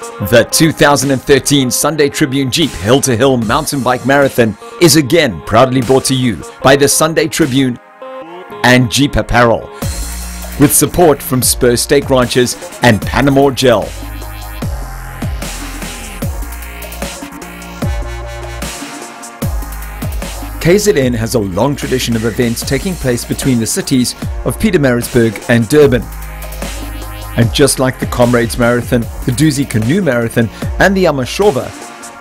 The 2013 Sunday Tribune Jeep Hill to Hill Mountain Bike Marathon is again proudly brought to you by the Sunday Tribune and Jeep Apparel, with support from Spur Steak Ranches and Panama Gel. KZN has a long tradition of events taking place between the cities of Pietermaritzburg and Durban. And just like the Comrades Marathon, the Duzi Canoe Marathon and the Amashova,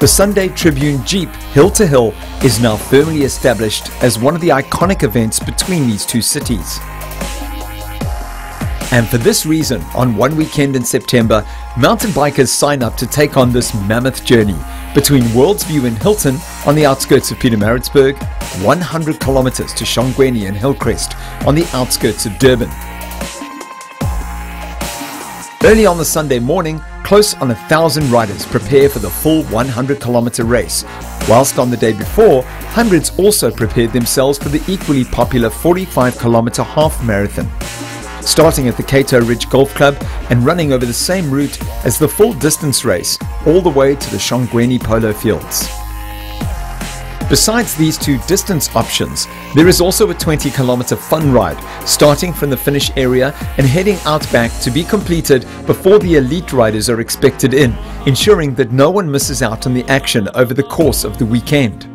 the Sunday Tribune Jeep Hill to Hill is now firmly established as one of the iconic events between these two cities. And for this reason, on one weekend in September, mountain bikers sign up to take on this mammoth journey between World's View and Hilton on the outskirts of Pietermaritzburg, 100 kilometers to Shongweni and Hillcrest on the outskirts of Durban. Early on the Sunday morning, close on 1,000 riders prepare for the full 100-kilometer race, whilst on the day before, hundreds also prepared themselves for the equally popular 45-kilometer half marathon, starting at the Cato Ridge Golf Club and running over the same route as the full distance race all the way to the Shongweni Polo Fields. Besides these two distance options, there is also a 20-kilometer fun ride starting from the finish area and heading out back to be completed before the elite riders are expected in, ensuring that no one misses out on the action over the course of the weekend.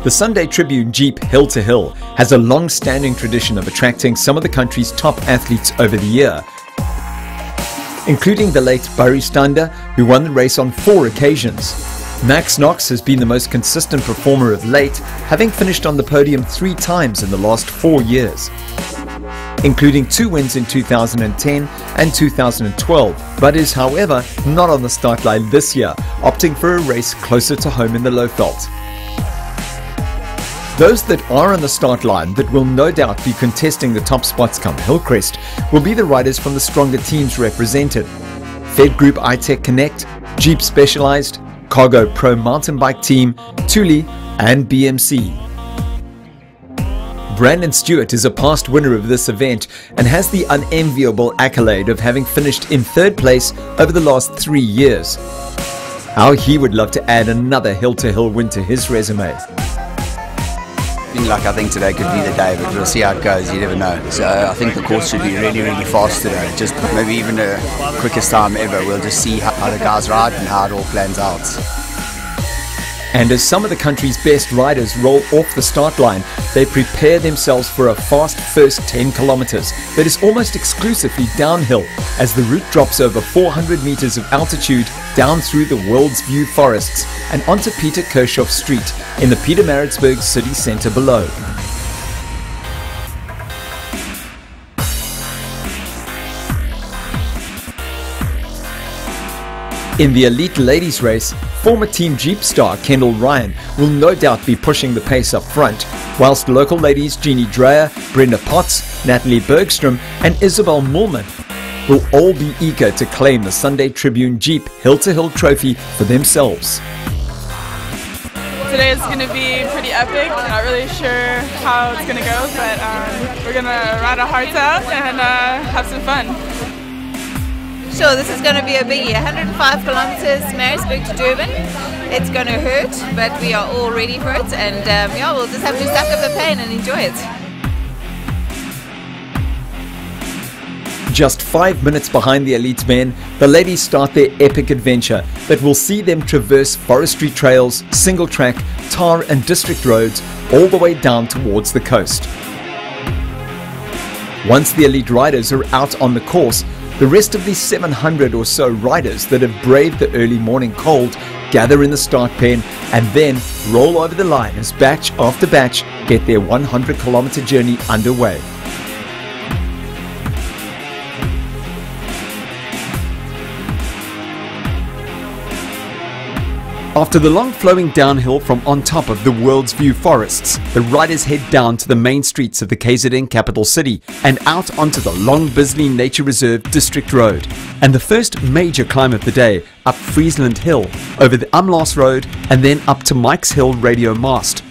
The Sunday Tribune Jeep Hill to Hill has a long-standing tradition of attracting some of the country's top athletes over the year, including the late Barry Stander, who won the race on 4 occasions. Max Knox has been the most consistent performer of late, having finished on the podium 3 times in the last 4 years, including 2 wins in 2010 and 2012, but is however not on the start line this year, opting for a race closer to home in the Lowveld. Those that are on the start line that will no doubt be contesting the top spots come Hillcrest will be the riders from the stronger teams represented: Fed Group iTech Connect, Jeep Specialized, Cargo Pro Mountain Bike Team, Thule and BMC. Brandon Stewart is a past winner of this event and has the unenviable accolade of having finished in 3rd place over the last 3 years. How he would love to add another Hill to Hill win to his resume. I think today could be the day, but we'll see how it goes. You never know. So I think the course should be really, really fast today. Just maybe even the quickest time ever. We'll just see how the guys ride and how it all plans out. And as some of the country's best riders roll off the start line, they prepare themselves for a fast first 10 kilometers that is almost exclusively downhill as the route drops over 400 meters of altitude down through the World's View forests and onto Peter Kirchhoff Street in the Pietermaritzburg city centre below. In the elite ladies race, former Team Jeep star Kendall Ryan will no doubt be pushing the pace up front, whilst local ladies Jeannie Dreyer, Brenda Potts, Natalie Bergstrom and Isabel Mullman will all be eager to claim the Sunday Tribune Jeep Hill to Hill trophy for themselves. Today is going to be pretty epic. Not really sure how it's going to go, but we're going to ride our hearts out and have some fun. Sure, this is going to be a biggie. 105 kilometers, Maritzburg to Durban. It's going to hurt, but we are all ready for it, and yeah, we'll just have to suck up the pain and enjoy it. Just 5 minutes behind the elite men, the ladies start their epic adventure that will see them traverse forestry trails, single track, tar and district roads all the way down towards the coast. Once the elite riders are out on the course, the rest of the 700 or so riders that have braved the early morning cold gather in the start pen and then roll over the line as batch after batch get their 100-kilometer journey underway. After the long flowing downhill from on top of the World's View forests, the riders head down to the main streets of the KZN capital city and out onto the long Bisley Nature Reserve District Road, and the first major climb of the day up Friesland Hill, over the Umlaas Road and then up to Mike's Hill Radio Mast.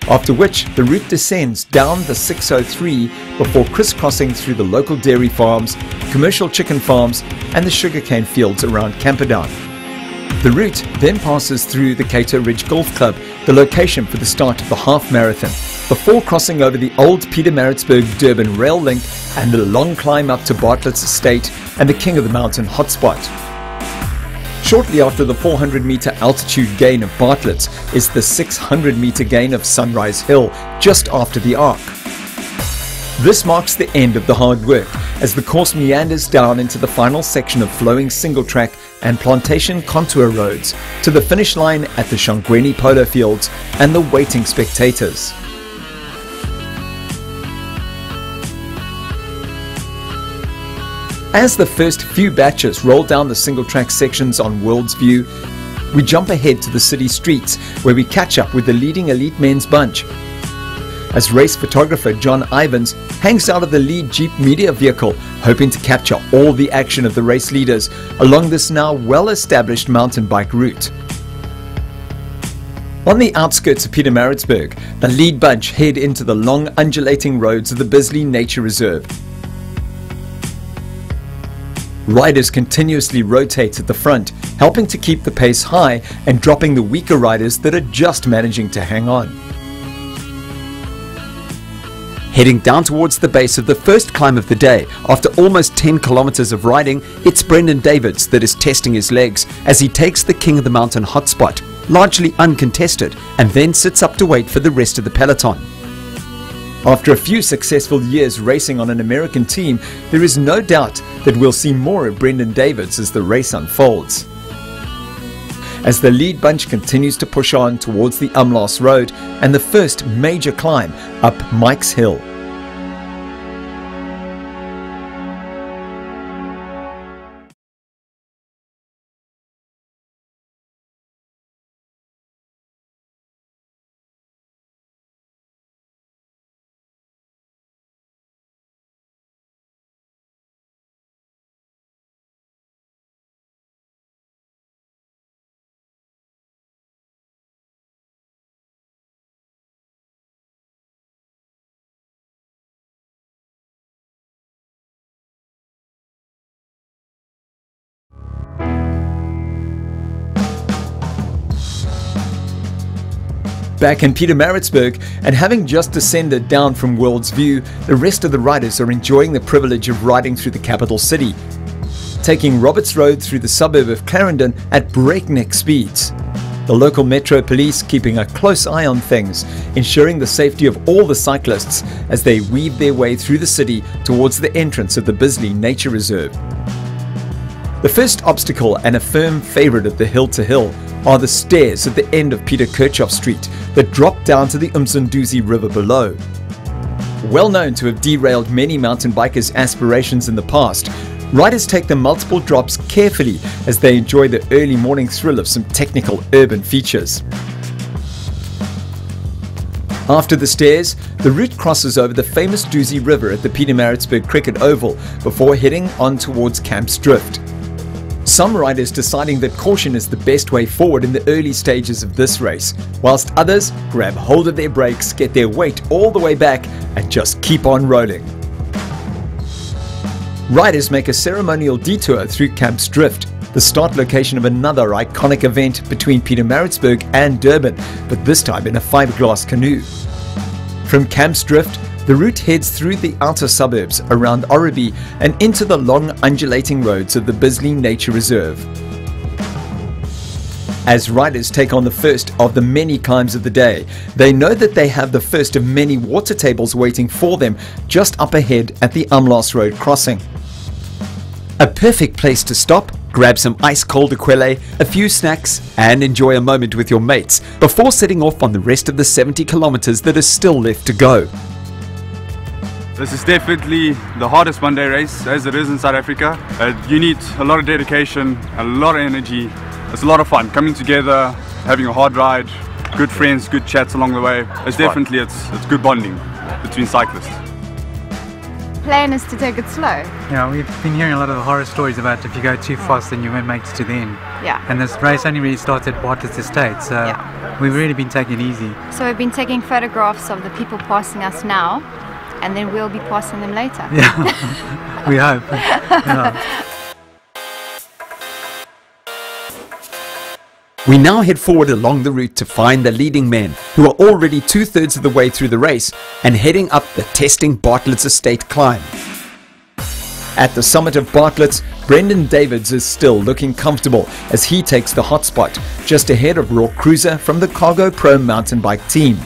After which the route descends down the 603 before crisscrossing through the local dairy farms, commercial chicken farms and the sugarcane fields around Camperdown. The route then passes through the Cato Ridge Golf Club, the location for the start of the half marathon, before crossing over the old Pietermaritzburg-Durban rail link and the long climb up to Bartlett's estate and the King of the Mountain hotspot. Shortly after the 400-meter altitude gain of Bartlett's is the 600-meter gain of Sunrise Hill, just after the arc. This marks the end of the hard work as the course meanders down into the final section of flowing single track and plantation contour roads to the finish line at the Shangweni Polo Fields and the waiting spectators. As the first few batches roll down the single track sections on World's View, we jump ahead to the city streets where we catch up with the leading elite men's bunch, as race photographer John Ivans hangs out of the lead Jeep media vehicle, hoping to capture all the action of the race leaders along this now well-established mountain bike route. On the outskirts of Pietermaritzburg, the lead bunch head into the long undulating roads of the Bisley Nature Reserve. Riders continuously rotate at the front, helping to keep the pace high and dropping the weaker riders that are just managing to hang on. Heading down towards the base of the first climb of the day, after almost 10 kilometers of riding, it's Brendan Davids that is testing his legs as he takes the King of the Mountain hotspot, largely uncontested, and then sits up to wait for the rest of the peloton. After a few successful years racing on an American team, there is no doubt that we'll see more of Brendan Davids as the race unfolds. As the lead bunch continues to push on towards the Umlaas Road and the first major climb up Mike's Hill. Back in Pietermaritzburg, and having just descended down from World's View, the rest of the riders are enjoying the privilege of riding through the capital city, taking Roberts Road through the suburb of Clarendon at breakneck speeds. The local Metro Police keeping a close eye on things, ensuring the safety of all the cyclists as they weave their way through the city towards the entrance of the Bisley Nature Reserve. The first obstacle, and a firm favourite of the HIIL2HILL, are the stairs at the end of Peter Kirchhoff Street that drop down to the Umsunduzi River below. Well known to have derailed many mountain bikers' aspirations in the past, riders take the multiple drops carefully as they enjoy the early morning thrill of some technical urban features. After the stairs, the route crosses over the famous Duzi River at the Pietermaritzburg Cricket Oval before heading on towards Camps Drift. Some riders deciding that caution is the best way forward in the early stages of this race, whilst others grab hold of their brakes, get their weight all the way back and just keep on rolling. Riders make a ceremonial detour through Camps Drift, the start location of another iconic event between Pietermaritzburg and Durban, but this time in a fiberglass canoe. From Camps Drift, the route heads through the outer suburbs around Orreby and into the long undulating roads of the Bisley Nature Reserve. As riders take on the first of the many climbs of the day, they know that they have the first of many water tables waiting for them just up ahead at the Umlaas Road crossing. A perfect place to stop, grab some ice-cold Aquile, a few snacks, and enjoy a moment with your mates before setting off on the rest of the 70 kilometers that is still left to go. This is definitely the hardest one-day race as it is in South Africa. You need a lot of dedication, a lot of energy. It's a lot of fun coming together, having a hard ride, good friends, good chats along the way. It's definitely it's good bonding between cyclists. Plan is to take it slow. Yeah, we've been hearing a lot of horror stories about if you go too fast then you won't make it to the end. Yeah. And this race only really started at Bartlett's estate, so we've really been taking it easy. So we've been taking photographs of the people passing us now, and then we'll be passing them later. Yeah, we hope. Yeah. We now head forward along the route to find the leading men, who are already 2/3 of the way through the race and heading up the testing Bartlett's estate climb. At the summit of Bartlett's, Brendan Davids is still looking comfortable as he takes the hot spot, just ahead of Rourke Cruiser from the Cargo Pro mountain bike team.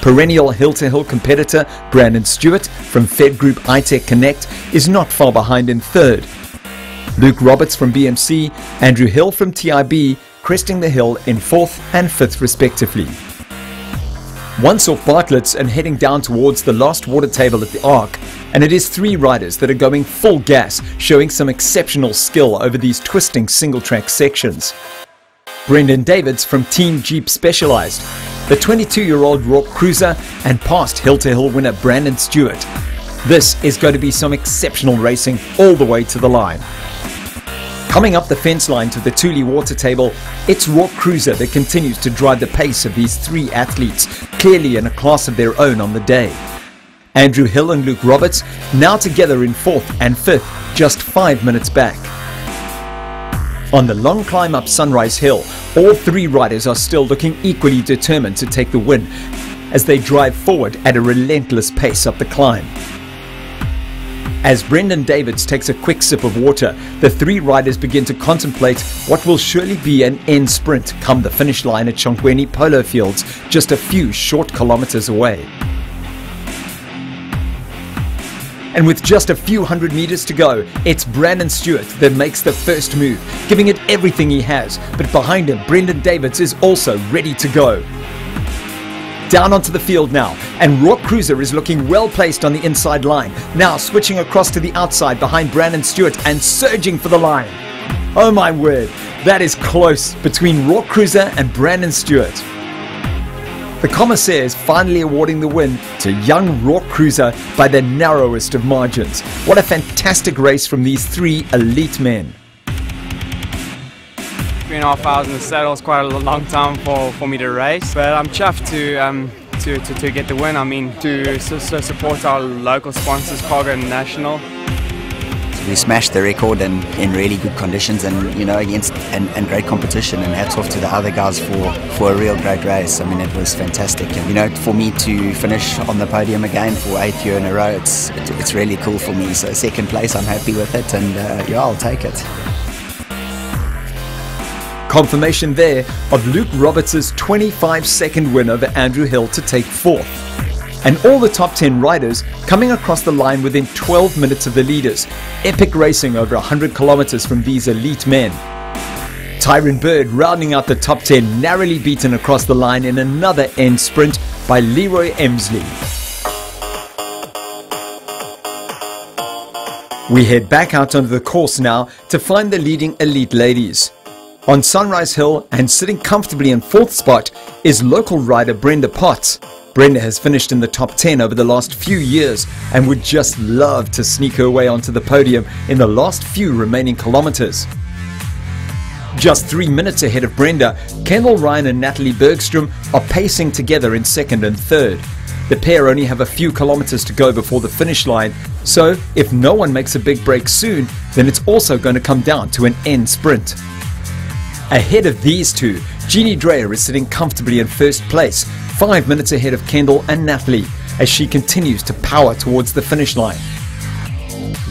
Perennial hill-to-hill competitor Brandon Stewart from Fed Group iTech Connect is not far behind in third. Luke Roberts from BMC, Andrew Hill from TIB, cresting the hill in 4th and 5th respectively. Once off Bartlett's and heading down towards the last water table at the Arc, and it is 3 riders that are going full gas, showing some exceptional skill over these twisting single-track sections. Brendan Davids from Team Jeep Specialized, the 22-year-old Rourke Cruiser and past hill-to-hill winner Brandon Stewart. This is going to be some exceptional racing all the way to the line. Coming up the fence line to the Thule water table, it's Rourke Cruiser that continues to drive the pace of these 3 athletes, clearly in a class of their own on the day. Andrew Hill and Luke Roberts now together in 4th and 5th, just 5 minutes back. On the long climb up Sunrise Hill, all 3 riders are still looking equally determined to take the win as they drive forward at a relentless pace up the climb. As Brendan Davids takes a quick sip of water, the 3 riders begin to contemplate what will surely be an end sprint come the finish line at Shonkweni Polo Fields, just a few short kilometers away. And with just a few hundred meters to go, it's Brandon Stewart that makes the first move, giving it everything he has, but behind him, Brendan Davids is also ready to go. Down onto the field now, and Rourke Cruiser is looking well placed on the inside line, now switching across to the outside behind Brandon Stewart and surging for the line. Oh my word, that is close between Rourke Cruiser and Brandon Stewart. The commissaires finally awarding the win to young Rourke Cruiser by the narrowest of margins. What a fantastic race from these 3 elite men. 3.5 hours in the saddle is quite a long time for me to race, but I'm chuffed to get the win. I mean, to support our local sponsors, Cargo National. We smashed the record in really good conditions, and you know, against and great competition, and hats off to the other guys for a real great race. I mean, it was fantastic, and you know, for me to finish on the podium again for 8th year in a row, it's really cool for me. So 2nd place, I'm happy with it, and yeah, I'll take it. Confirmation there of Luke Roberts' 25-second win over Andrew Hill to take 4th. And all the top 10 riders coming across the line within 12 minutes of the leaders. Epic racing over 100 kilometers from these elite men. Tyron Bird rounding out the top 10, narrowly beaten across the line in another end sprint by Leroy Emsley. We head back out onto the course now to find the leading elite ladies. On Sunrise Hill and sitting comfortably in 4th spot is local rider Brenda Potts. Brenda has finished in the top 10 over the last few years and would just love to sneak her way onto the podium in the last few remaining kilometers. Just 3 minutes ahead of Brenda, Kendall Ryan and Natalie Bergstrom are pacing together in 2nd and 3rd. The pair only have a few kilometers to go before the finish line, so if no one makes a big break soon, then it's also going to come down to an end sprint. Ahead of these 2, Jeannie Dreyer is sitting comfortably in 1st place, 5 minutes ahead of Kendall and Natalie, as she continues to power towards the finish line.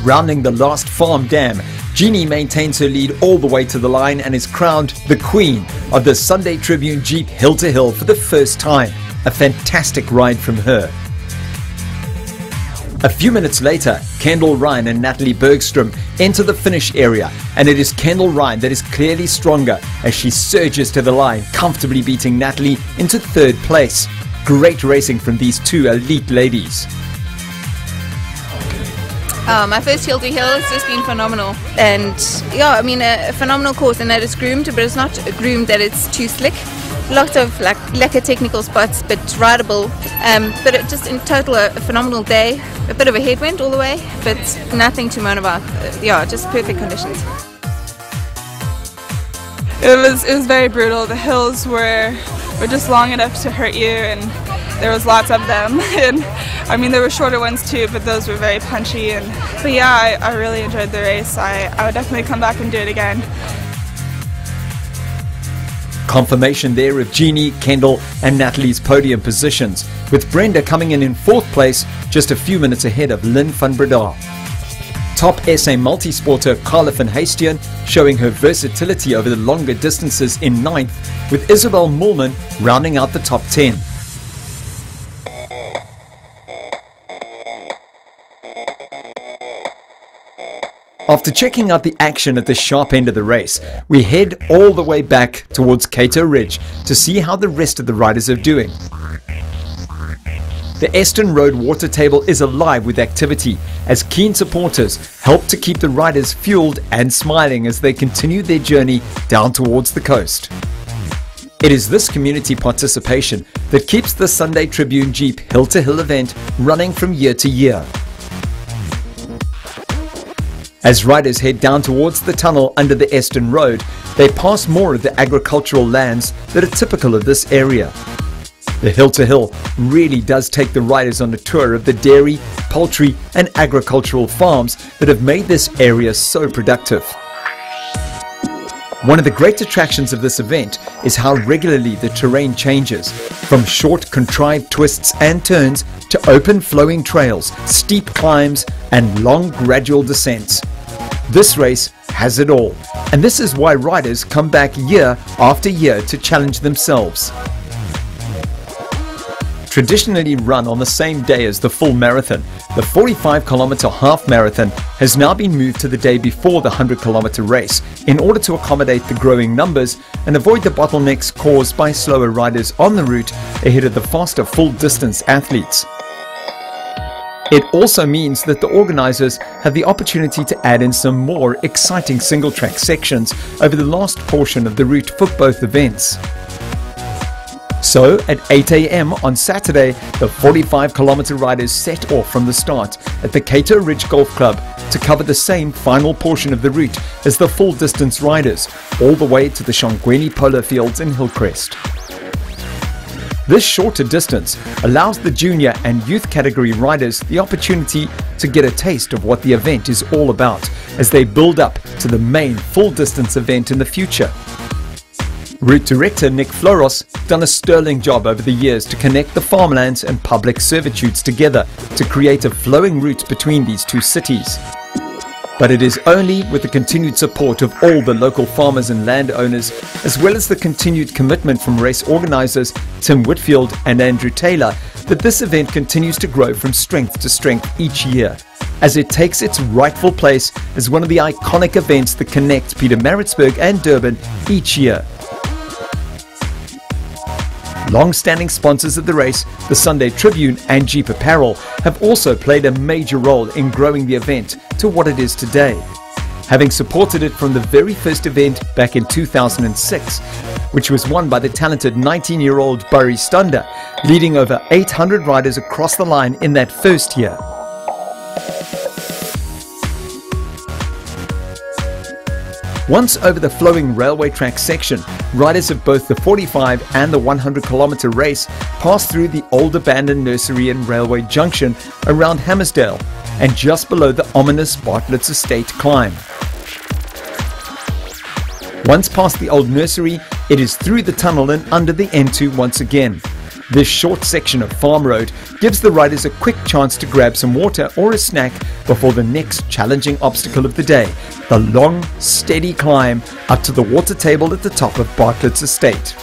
Rounding the last farm dam, Jeannie maintains her lead all the way to the line and is crowned the Queen of the Sunday Tribune Jeep Hill2Hill for the first time. A fantastic ride from her. A few minutes later, Kendall Ryan and Natalie Bergstrom enter the finish area, and it is Kendall Ryan that is clearly stronger as she surges to the line, comfortably beating Natalie into 3rd place. Great racing from these 2 elite ladies. My first HIIL2HILL has just been phenomenal, and yeah, I mean a phenomenal course, and that it's groomed, but it's not groomed that it's too slick. Lots of lacquer technical spots, but rideable. But it just in total a phenomenal day. A bit of a headwind all the way, but nothing to moan about. Yeah, just perfect conditions. It was very brutal. The hills were just long enough to hurt you, and there was lots of them. And I mean, there were shorter ones too, but those were very punchy. But yeah, I really enjoyed the race. I would definitely come back and do it again. Confirmation there of Jeannie, Kendall and Natalie's podium positions, with Brenda coming in 4th place, just a few minutes ahead of Lynn van Breda. Top SA multisporter Carla van Hastian showing her versatility over the longer distances in 9th, with Isabel Moolman rounding out the top 10. After checking out the action at the sharp end of the race, we head all the way back towards Cato Ridge to see how the rest of the riders are doing. The Eston Road water table is alive with activity as keen supporters help to keep the riders fueled and smiling as they continue their journey down towards the coast. It is this community participation that keeps the Sunday Tribune Jeep Hill2Hill event running from year to year. As riders head down towards the tunnel under the Eston Road, they pass more of the agricultural lands that are typical of this area. The Hill2Hill really does take the riders on a tour of the dairy, poultry and agricultural farms that have made this area so productive. One of the great attractions of this event is how regularly the terrain changes, from short contrived twists and turns to open flowing trails, steep climbs and long gradual descents. This race has it all, and this is why riders come back year after year to challenge themselves. Traditionally run on the same day as the full marathon, the 45-kilometer half marathon has now been moved to the day before the 100-kilometer race in order to accommodate the growing numbers and avoid the bottlenecks caused by slower riders on the route ahead of the faster full-distance athletes. It also means that the organizers have the opportunity to add in some more exciting single-track sections over the last portion of the route for both events. So, at 8 a.m. on Saturday, the 45-kilometer riders set off from the start at the Cato Ridge Golf Club to cover the same final portion of the route as the full-distance riders, all the way to the Shongweni Polo Fields in Hillcrest. This shorter distance allows the junior and youth category riders the opportunity to get a taste of what the event is all about as they build up to the main full-distance event in the future. Route Director Nick Floros done a sterling job over the years to connect the farmlands and public servitudes together to create a flowing route between these two cities. But it is only with the continued support of all the local farmers and landowners, as well as the continued commitment from race organizers Tim Whitfield and Andrew Taylor, that this event continues to grow from strength to strength each year, as it takes its rightful place as one of the iconic events that connect Pietermaritzburg and Durban each year. Long-standing sponsors of the race, the Sunday Tribune and Jeep Apparel, have also played a major role in growing the event to what it is today. Having supported it from the very first event back in 2006, which was won by the talented 19-year-old Barry Stander, leading over 800 riders across the line in that first year. Once over the flowing railway track section, riders of both the 45 and the 100-kilometer race pass through the old abandoned nursery and railway junction around Hammersdale and just below the ominous Bartlett's Estate climb. Once past the old nursery, it is through the tunnel and under the N2 once again. This short section of farm road gives the riders a quick chance to grab some water or a snack before the next challenging obstacle of the day, the long, steady climb up to the water table at the top of Bartlett's Estate.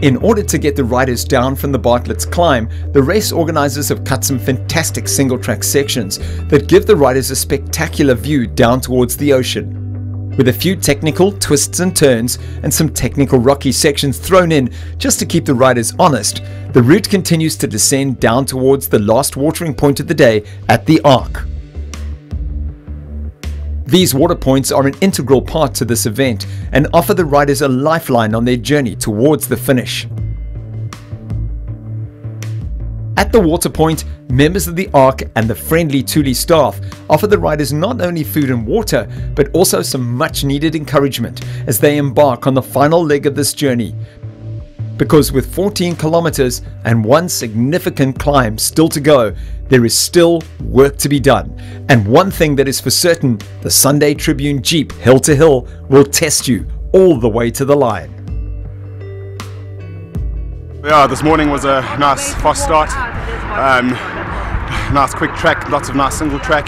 In order to get the riders down from the Bartlett's climb, the race organizers have cut some fantastic single-track sections that give the riders a spectacular view down towards the ocean. With a few technical twists and turns and some technical rocky sections thrown in just to keep the riders honest, the route continues to descend down towards the last watering point of the day at the Arc. These water points are an integral part to this event and offer the riders a lifeline on their journey towards the finish. At the water point, members of the Arc and the friendly Thule staff offer the riders not only food and water, but also some much needed encouragement as they embark on the final leg of this journey. Because with 14 kilometers and one significant climb still to go, there is still work to be done. And one thing that is for certain, the Sunday Tribune Jeep Hill to Hill will test you all the way to the line. Yeah, this morning was a nice fast start. Nice quick track, lots of nice single track,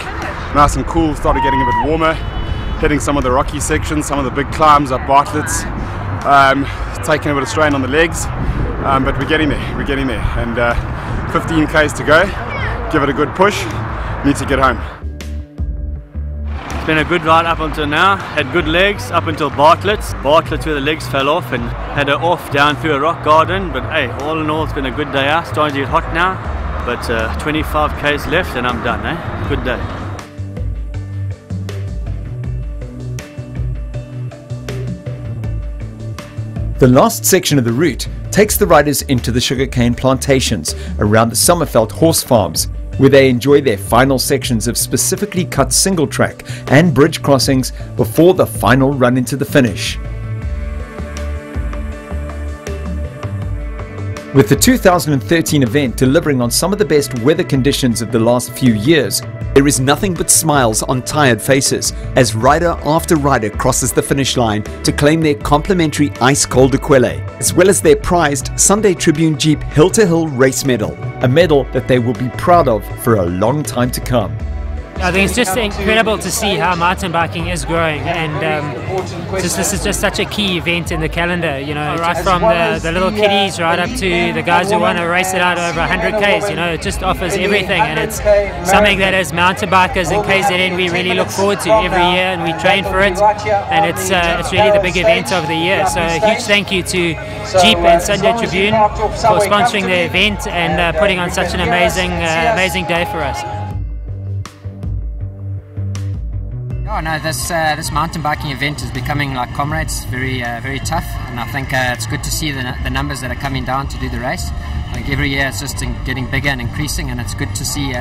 nice and cool, started getting a bit warmer, hitting some of the rocky sections, some of the big climbs up Bartlett's, taking a bit of strain on the legs, but we're getting there, and 15 k's to go, give it a good push, need to get home. It's been a good ride up until now, had good legs up until Bartlett's where the legs fell off and had an off down through a rock garden, but hey, all in all it's been a good day out, starting to get hot now, but 25 k's left and I'm done, good day. The last section of the route takes the riders into the sugarcane plantations around the Sommerfeld horse farms, where they enjoy their final sections of specifically cut single track and bridge crossings before the final run into the finish. With the 2013 event delivering on some of the best weather conditions of the last few years, there is nothing but smiles on tired faces as rider after rider crosses the finish line to claim their complimentary ice-cold Equelle, as well as their prized Sunday Tribune Jeep Hill to Hill race medal, a medal that they will be proud of for a long time to come. I think it's just incredible to see how mountain biking is growing, and this is just such a key event in the calendar, you know, right from the little kiddies right up to the guys who want to race it out over 100 k's, you know, it just offers everything, and it's something that as mountain bikers in KZN we really look forward to every year, and we train for it, and it's really the big event of the year. So a huge thank you to Jeep and Sunday Tribune for sponsoring the event and putting on such an amazing day for us. Oh no, this mountain biking event is becoming like comrades, very tough, and I think it's good to see the numbers that are coming down to do the race. I think every year it's just getting bigger and increasing, and it's good to see,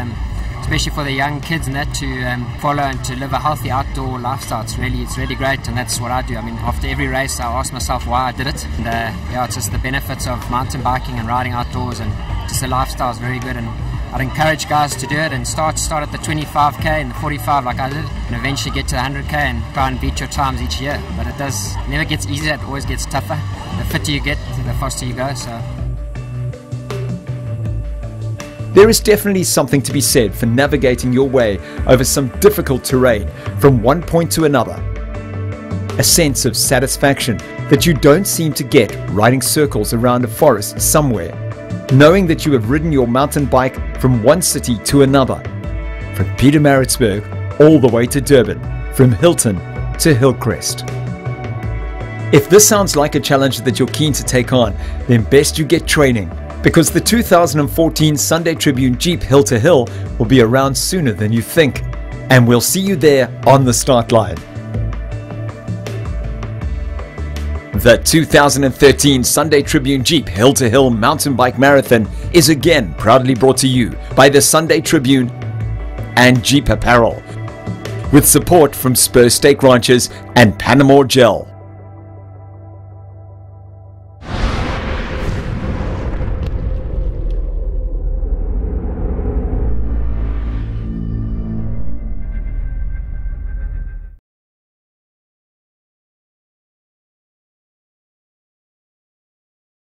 especially for the young kids and that, to follow and to live a healthy outdoor lifestyle. It's really great, and that's what I do. I mean, after every race I ask myself why I did it, and yeah, it's just the benefits of mountain biking and riding outdoors, and just the lifestyle is very good. And I'd encourage guys to do it and start at the 25k and the 45 like I did, and eventually get to the 100k and try and beat your times each year. But it never gets easier, it always gets tougher. The fitter you get, the faster you go. So there is definitely something to be said for navigating your way over some difficult terrain from one point to another. A sense of satisfaction that you don't seem to get riding circles around a forest somewhere, knowing that you have ridden your mountain bike from one city to another, from Pietermaritzburg all the way to Durban, from Hilton to Hillcrest. If this sounds like a challenge that you're keen to take on, then best you get training, because the 2014 Sunday Tribune Jeep Hill to Hill will be around sooner than you think, and we'll see you there on the start line. The 2013 Sunday Tribune Jeep Hill to Hill Mountain Bike Marathon is again proudly brought to you by the Sunday Tribune and Jeep Apparel, with support from Spur Steak Ranches and Panama Gel.